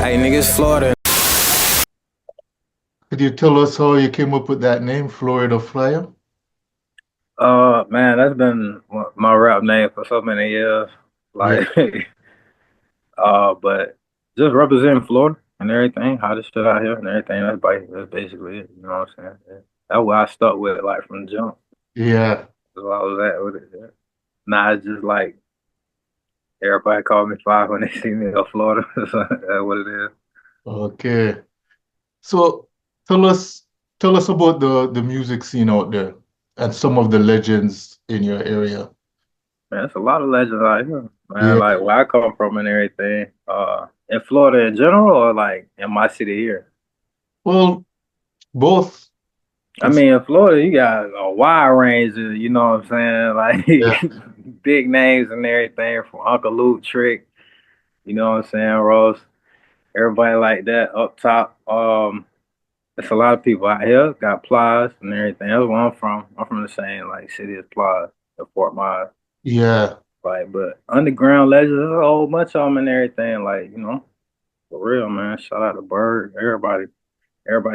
Hey, niggas, Florida. Could you tell us how you came up with that name, Florida Fiya? Man, that's been my rap name for so many years. Yeah. Like, but just representing Florida and everything, hottest shit out here and everything. That's basically it. You know what I'm saying? Yeah. That's what I stuck with, like from the jump. Yeah. That's what I was at with it. Yeah. Now it's just like everybody call me five when they see me in Florida. That's what it is. Okay. So tell us tell us about the music scene out there and some of the legends in your area. Man, it's a lot of legends out here, man. Yeah. Like where I come from and everything. In Florida in general, or like in my city here. Well, both. I It's, mean, in Florida, you got a wide range of, you know what I'm saying, yeah. like big names and everything from Uncle Luke, Trick, you know what I'm saying, Rose, everybody like that up top. It's a lot of people out here got Plies and everything. That's where I'm from. I'm from the same like city as Plies, the Fort Myers. Yeah. Like, but underground legends, there's a whole bunch of them and everything. Like, for real, man. Shout out to Bird, everybody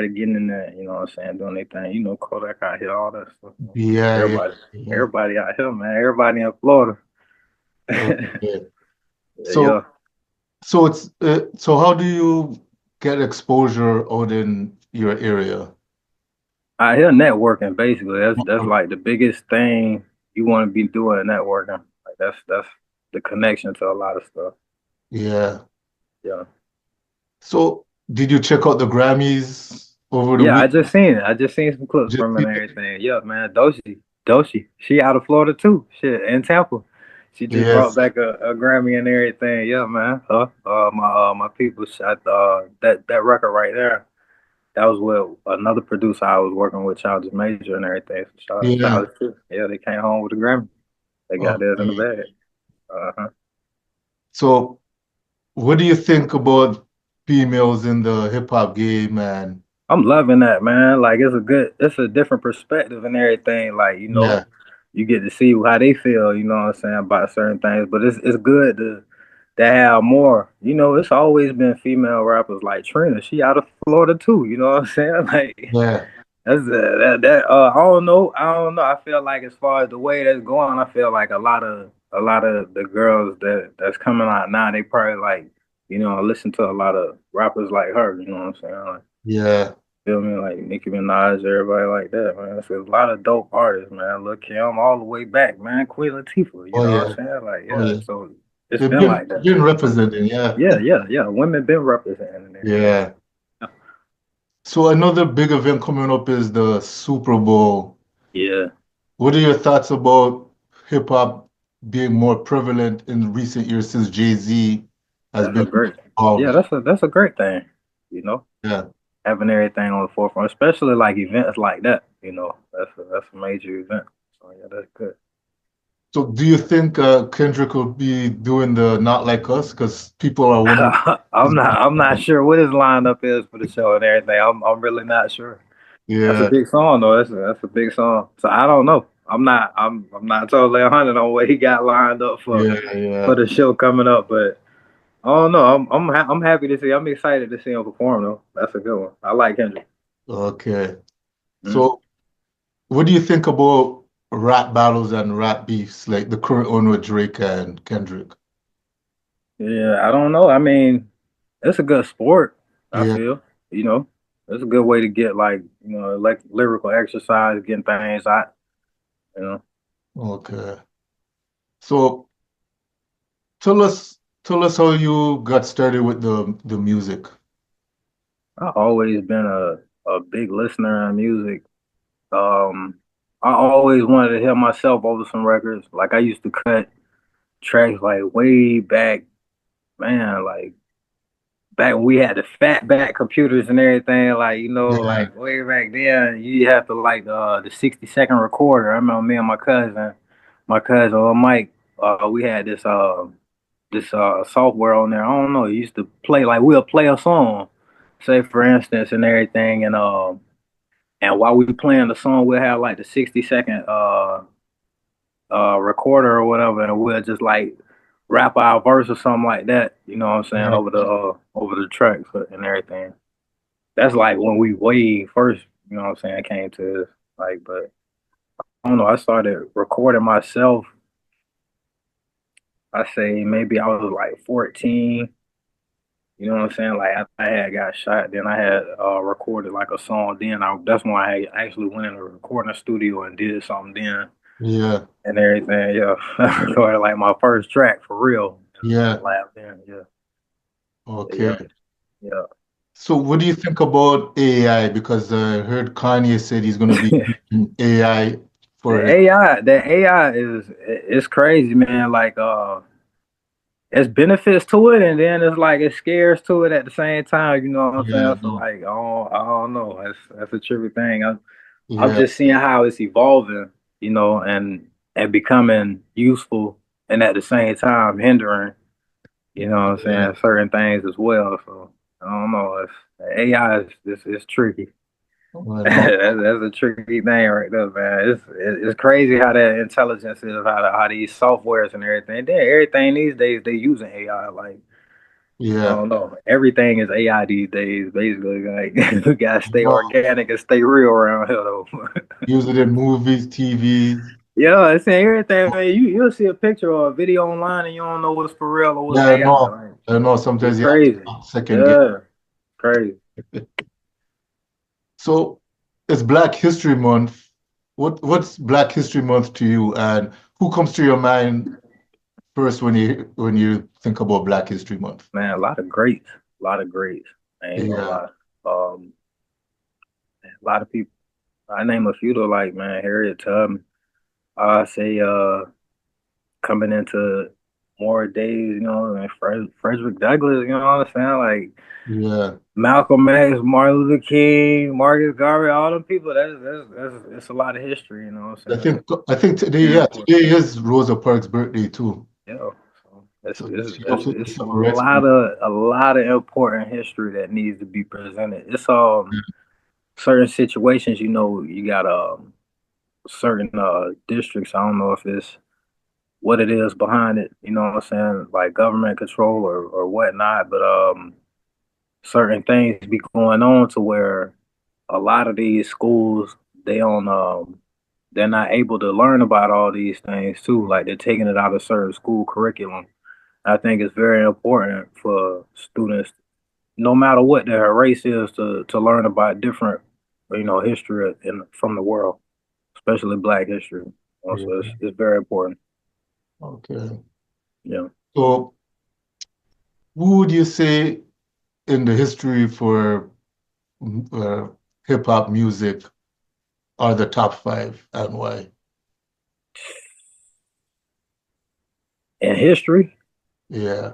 getting in there, you know what I'm saying, doing their thing. Kodak out here, all that stuff. Yeah. Yeah. Everybody, Yeah. everybody out here, man. Everybody in Florida. Okay. Yeah. So so how do you get exposure out in your area? Out here networking, basically. That's like the biggest thing you want to be doing, networking. Like that's the connection to a lot of stuff. Yeah. Yeah. So did you check out the Grammys over the Yeah, week? I just seen it. I just seen some clips Just from it and everything. Yeah, man. Doshi. She out of Florida too. Shit, in Tampa. She just brought yes. back a Grammy and everything. Yeah, man. My people shot that record right there. That was with another producer I was working with, Childish Major and everything. So shout Yeah. out to yeah, they came home with a Grammy. They got theirs in the Okay. bag. Uh-huh. So, what do you think about females in the hip hop game, man? I'm loving that, man. Like it's a different perspective and everything. Like, Yeah, you get to see how they feel, you know what I'm saying, about certain things. But it's good to have more. It's always been female rappers like Trina. She out of Florida too, you know what I'm saying? Like yeah, that's I don't know. I feel like as far as the way that's going, I feel like a lot of the girls that's coming out now, they probably like, listen to a lot of rappers like her, you know what I'm saying? Like, yeah. feel me? Like Nicki Minaj, everybody like that, man. So a lot of dope artists, man. Lil Kim all the way back, man. Queen Latifah, you Oh know what yeah, I'm saying? Like, oh yeah. yeah. So it's They've been like that. been representing, yeah, Yeah, yeah, yeah. Women been representing and everything. yeah. So another big event coming up is the Super Bowl. Yeah, What are your thoughts about hip hop being more prevalent in recent years since Jay-Z has that's a been great. Yeah, involved? that's a great thing. You know, Yeah. having everything on the forefront, especially like events like that. That's a major event. So yeah, that's good. So do you think Kendrick will be doing the Not Like Us? Because people are wondering. I'm not sure what his lineup is for the show and everything. I'm really not sure. That's a Yeah, big song though. That's a big song. So I don't know. I'm not totally 100 on what he got lined up yeah, for yeah. the show coming up, but I don't know. I'm happy to see. I'm excited to see him perform though. That's a good one. I like Kendrick. Okay. Mm. So what do you think about rap battles and rap beefs, like the current one with Drake and Kendrick? Yeah, I don't know. I mean, it's a good sport. I Yeah, feel. You know, it's a good way to get like like lyrical exercise, getting things out. You know, okay. So tell us how you got started with the music. I've always been a big listener of music. Um, I always wanted to hear myself over some records. Like I used to cut tracks like way back, man, like back when we had the fat back computers and everything, like Yeah, like way back then, you have to like the 60-second recorder. I remember me and my cousin or Mike, we had this software on there. I don't know. It used to play like we'll play a song, say for instance, and everything, and while we playing the song, we'll have like the 60-second recorder or whatever, and we'll just like rap our verse or something like that. You know what I'm saying, Yeah, over the tracks and everything. That's like when we way first, you know what I'm saying, came to this. Like, but I don't know. I started recording myself. I say maybe I was like 14. You know what I'm saying? Like I had got shot, then I had recorded like a song. Then that's when I actually went in a recording studio and did something then yeah, and everything. Yeah, I recorded like my first track for real in the yeah. lab. Then Okay. yeah, yeah. So what do you think about AI? Because I heard Kanye said he's going to be The using AI for his, AI is it's crazy, man. Like it's benefits to it, and then it's like it scares to it at the same time. You know what I'm yeah, saying? So like I don't know. That's a trippy thing. I'm yeah, just seeing how it's evolving, you know, and becoming useful, and at the same time hindering, you know what I'm yeah. saying, certain things as well. So I don't know. AI is it's tricky. I know. That's a tricky thing right there, man. It's crazy how that intelligence is, how these softwares and everything. Then everything these days they using AI. Like I Yeah. don't know, everything is AI these days. Basically, like we gotta stay No, organic and stay real around here, though. use it in movies, TVs. Yeah, I saying everything, man. You'll see a picture or a video online and you don't know what's for real or what's Yeah, I AI. know. Like I know. it's Sometimes you have crazy. to second guess. Yeah, crazy. So it's Black History Month. What's Black History Month to you, and who comes to your mind first when you think about Black History Month? Man, a lot of greats. A lot of greats. I ain't gonna Yeah, lie. A lot of people. I name a few though, like man, Harriet Tubman. I say coming into more days, you know, and Frederick Douglass, you know what I'm saying? Like yeah. Malcolm X, Martin Luther King, Marcus Garvey, all them people. That's a lot of history. You know what I I'm saying? think I think today, Very yeah, important. today is Rosa Parks' birthday too. Yeah. So So she also did it's civil rights movement. a lot of important history that needs to be presented. It's certain situations. You know, you got certain districts. I don't know if it's what it is behind it. You know what I'm saying? Like government control or whatnot. But certain things be going on to where a lot of these schools they don't they're not able to learn about all these things too. Like they're taking it out of certain school curriculum. I think it's very important for students, no matter what their race is, to learn about different, you know, history from the world, especially Black history. Yeah. Also, it's very important. Okay. Yeah. So who would you say in the history for uh, hip hop music are the top five and why? In history, Yeah.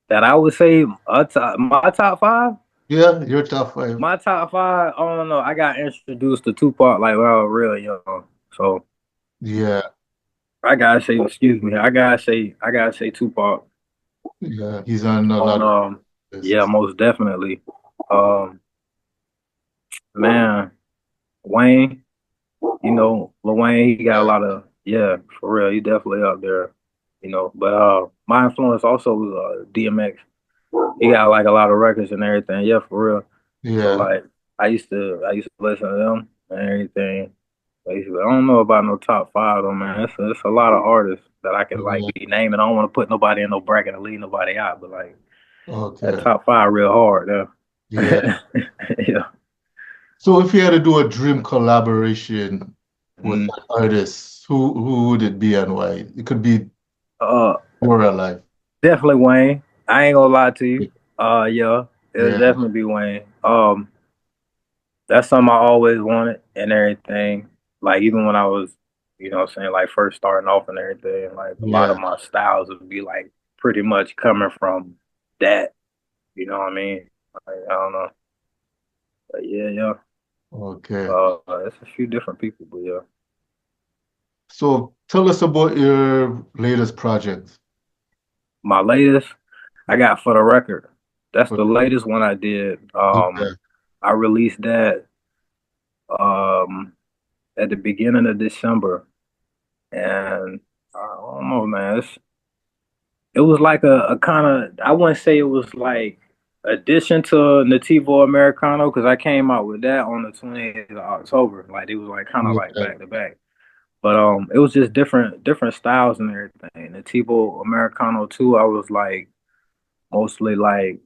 that I would say my top five. Yeah, your top five. My top five, I don't know. I got introduced to Tupac like when I was real young. So Yeah. I gotta say, excuse me, I gotta say Tupac Yeah. He's on a on lot of yeah, lists. most definitely. Um man, Wayne, you know, Lil Wayne, he got a Yeah. lot of yeah, for real, he definitely up there, you know. But my influence also was DMX. He got like a lot of records and everything, yeah, for real. So Yeah. like I used to listen to them and everything. Basically, I don't know about no top five though, man. It's a lot of artists that I could like Yeah. be naming. I don't want to put nobody in no bracket and leave nobody out, but like that Okay. top five real hard Yeah. there. Yeah. So if you had to do a dream collaboration with Mm. an artist, who would it be and why? It could be Uh, more alive. definitely Wayne. I ain't gonna lie to you. Yeah, it'll Yeah. definitely be Wayne. That's something I always wanted and everything. Like even when I was, you know, what I'm saying like first starting off and everything, like a lot of Yeah. my styles would be like pretty much coming from that. You know what I mean? Like, I don't know. But yeah, yeah. Okay. It's a few different people, but yeah. So tell us about your latest project. My latest, I got for the record. That's the latest one I did. Yeah. I released that um at the beginning of December, and I don't know, man. it was like a kind of, I wouldn't say it was like addition to Nativo Americano because I came out with that on the 28th of October. Like it was like kind of like Yeah, back to back. But it was just different styles and everything. Nativo Americano too, I was like mostly like,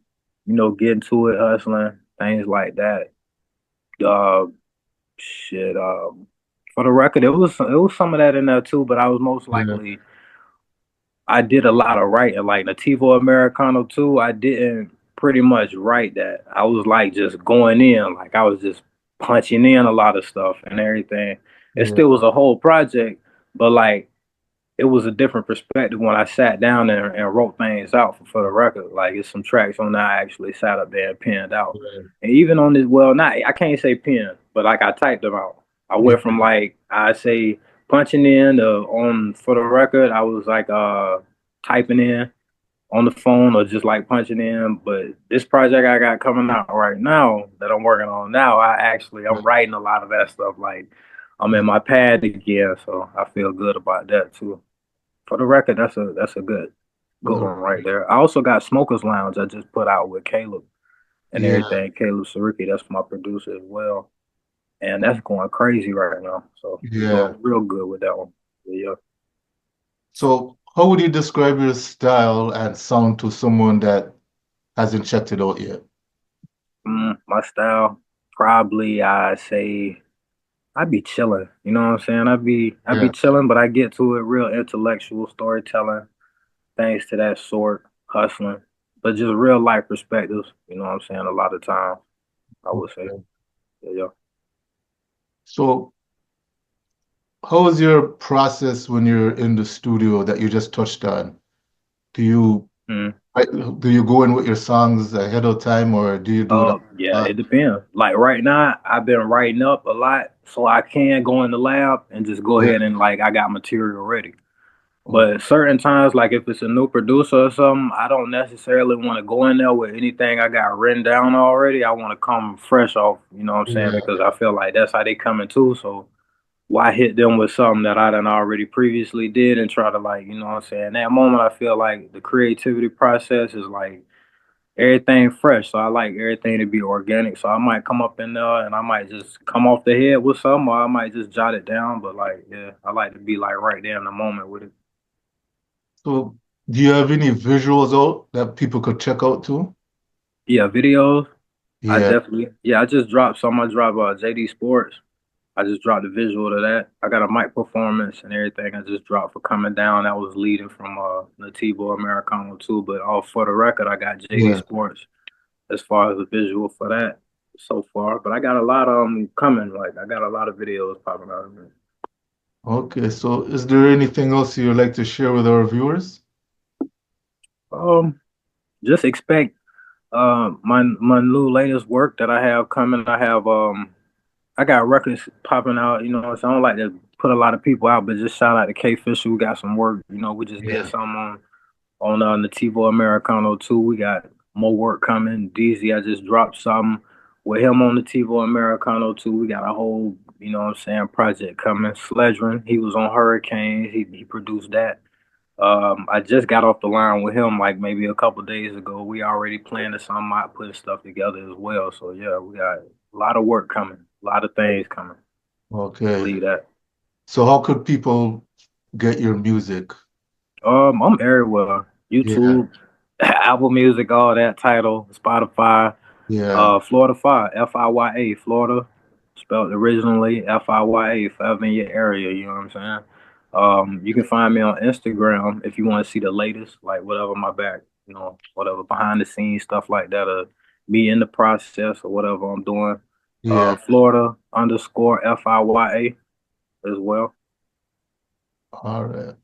getting to it, hustling, things like that. Uh shit, for the record, it was some of that in there too, but I was most yeah, likely I did a lot of writing, like Nativo Americano too. I didn't pretty much write that. I was like just going in, like I was just punching in a lot of stuff and everything. It yeah, still was a whole project, but like it was a different perspective when I sat down there and wrote things out for the record. Like it's some tracks on there I actually sat up there and penned out. yeah, And even on this, well, not I can't say pen, but like I typed them out. I went from yeah, like I say punching in on for the record. I was like typing in on the phone or just like punching in. But this project I got coming out right now that I'm working on now, I'm writing a lot of that stuff. Like I'm in my pad again, so I feel good about that too. For the record, that's a good yeah, one right there. I also got Smokers Lounge I just put out with Caleb and yeah, everything. Caleb Sariki, that's my producer as well. And that's going crazy right now. So we're yeah. doing real good with that one. Yeah. So, how would you describe your style and sound to someone that hasn't checked it out yet? My style, probably I say I'd be chilling. You know what I'm saying? I'd be Yeah. chilling, but I get to it real intellectual storytelling, things to that sort, hustling, but just real life perspectives. You know what I'm saying? A lot of times, I would say. Okay. Yeah. So, how is your process when you're in the studio that you just touched on? Do you Mm. do you go in with your songs ahead of time, or do you do it Yeah, on? it depends. Like right now, I've been writing up a lot, so I can go in the lab and just go Yeah. ahead and like I got material ready. Okay. But certain times, like if it's a new producer or something, I don't necessarily want to go in there with anything I got written down already. I want to come fresh off, you know what I'm saying? Yeah. Because I feel like that's how they coming too. So why hit them with something that I done already previously did and try to like, you know what I'm saying? That moment, I feel like the creativity process is like everything fresh. So I like everything to be organic. So I might come up in there and I might just come off the head with something, or I might just jot it down. But like, yeah, I like to be like right there in the moment with it. So, do you have any visuals out that people could check out too? Yeah, videos. I Yeah. definitely, yeah, I just dropped some. I dropped JD Sports. I just dropped the visual to that. I got a mic performance and everything. I just dropped for coming down. That was leading from Nativo Americano too. But all for the record, I got JD Yeah. Sports as far as the visual for that so far. But I got a lot of them coming. Like I got a lot of videos popping out of it. Okay. So, is there anything else you'd like to share with our viewers? Um, just expect my new latest work that I have coming. I got records popping out, so I don't like to put a lot of people out, but just shout out to K Fisher. We got some work, we just did Yeah. some on Nativo Americano too. We got more work coming. DZ, I just dropped something with him on Nativo Americano too. We got a whole, what I'm saying, project coming. Sledgerin, he was on Hurricanes. He produced that. I just got off the line with him like maybe a couple days ago. We already planning something out, putting stuff together as well. So yeah, we got a lot of work coming, a lot of things coming. Okay. Believe that. So, how could people get your music? I'm everywhere. Yeah. YouTube, Apple Music, all that. Title, Spotify, Yeah. Florida Fiya, Fiya, Florida, spelled originally Fiya, forever in your area. You know what I'm saying? You can find me on Instagram if you want to see the latest, like whatever my back, whatever behind the scenes stuff like that, or me in the process or whatever I'm doing. Yeah. Florida underscore Fiya as well. All right.